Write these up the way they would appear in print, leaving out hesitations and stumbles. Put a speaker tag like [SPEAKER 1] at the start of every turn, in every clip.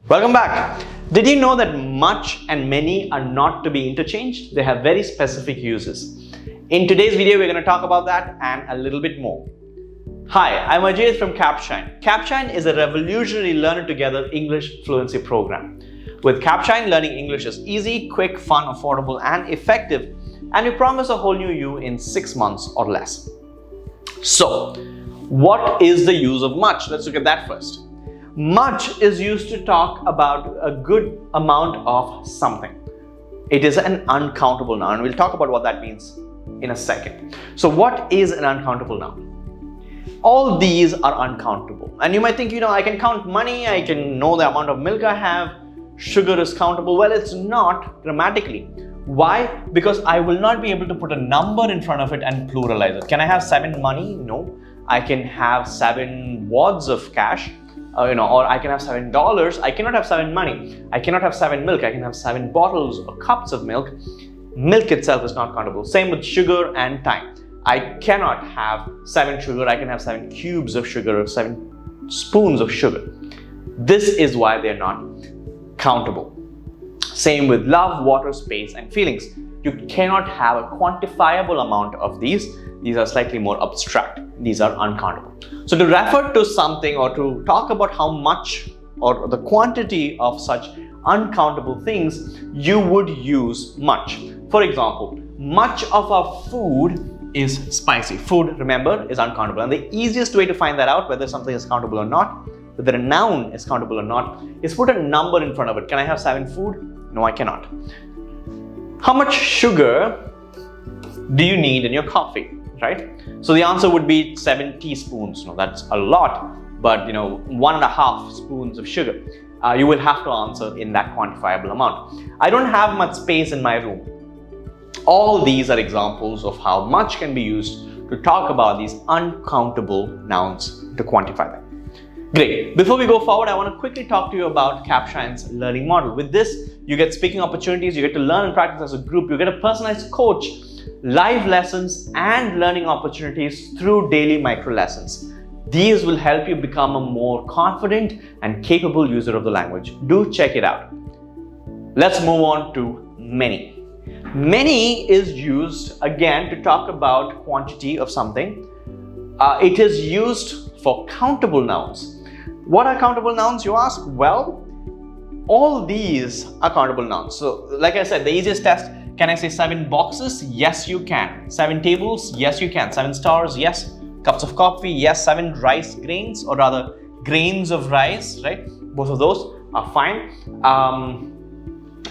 [SPEAKER 1] Welcome back. Did you know that much and many are not to be interchanged? They have very specific uses. In today's video, we're going to talk about that and a little bit more. Hi, I'm Ajay from Capshine. Capshine is a revolutionary learner together English fluency program. With Capshine, learning English is easy, quick, fun, affordable, and effective, and we promise a whole new you in 6 months or less. So, what is the use of much? Let's look at that first. Much is used to talk about a good amount of something. It is an uncountable noun, and we'll talk about what that means in a second. So what is an uncountable noun? All these are uncountable. And you might think, I can count money, I can know the amount of milk I have, sugar is countable. Well, it's not grammatically. Why? Because I will not be able to put a number in front of it and pluralize it. Can I have 7 money? No. I can have 7 wads of cash. Or I can have $7. I cannot have 7 money. I cannot have 7 milk. I can have 7 bottles or cups of milk. Milk itself is not countable. Same with sugar and time. I cannot have 7 sugar. I can have 7 cubes of sugar or 7 spoons of sugar. This is why they're not countable. Same with love, water, space, and feelings. You cannot have a quantifiable amount of these. These are slightly more abstract. These are uncountable. So to refer to something or to talk about how much or the quantity of such uncountable things, you would use much. For example, much of our food is spicy. Food, remember, is uncountable. And the easiest way to find that out, whether something is countable or not, whether a noun is countable or not, is put a number in front of it. Can I have 7 food? No, I cannot. How much sugar do you need in your coffee? Right? So the answer would be 7 teaspoons. No, that's a lot, but 1.5 spoons of sugar. You will have to answer in that quantifiable amount. I don't have much space in my room. All these are examples of how much can be used to talk about these uncountable nouns to quantify them. Great. Before we go forward, I want to quickly talk to you about Capshine's learning model. With this, you get speaking opportunities, you get to learn and practice as a group, you get a personalized coach, live lessons, and learning opportunities through daily micro lessons. These will help you become a more confident and capable user of the language. Do check it out. Let's move on to many. Many is used again to talk about quantity of something. It is used for countable nouns. What are countable nouns, you ask? Well, all these are countable nouns. So, like I said, the easiest test, can I say 7 boxes? Yes, you can. 7 tables? Yes, you can. 7 stars? Yes. Cups of coffee? Yes. 7 rice grains, or rather grains of rice, right? Both of those are fine.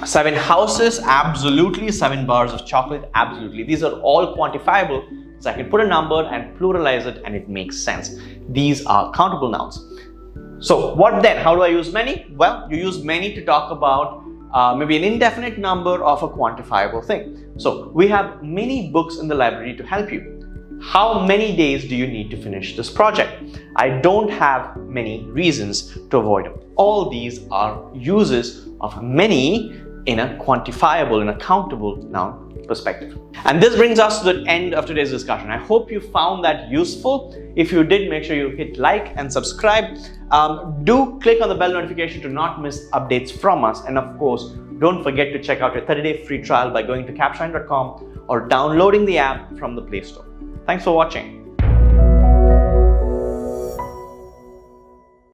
[SPEAKER 1] 7 houses? Absolutely. 7 bars of chocolate? Absolutely. These are all quantifiable, so I can put a number and pluralize it and it makes sense. These are countable nouns. So what then? How do I use many? Well, you use many to talk about maybe an indefinite number of a quantifiable thing. So we have many books in the library to help you. How many days do you need to finish this project? I don't have many reasons to avoid them. All these are uses of many in a quantifiable, in a countable noun perspective. And this brings us to the end of today's discussion. I hope you found that useful. If you did, make sure you hit like and subscribe. Do click on the bell notification to not miss updates from us. And of course, don't forget to check out your 30-day free trial by going to capshine.com or downloading the app from the Play Store. Thanks for watching.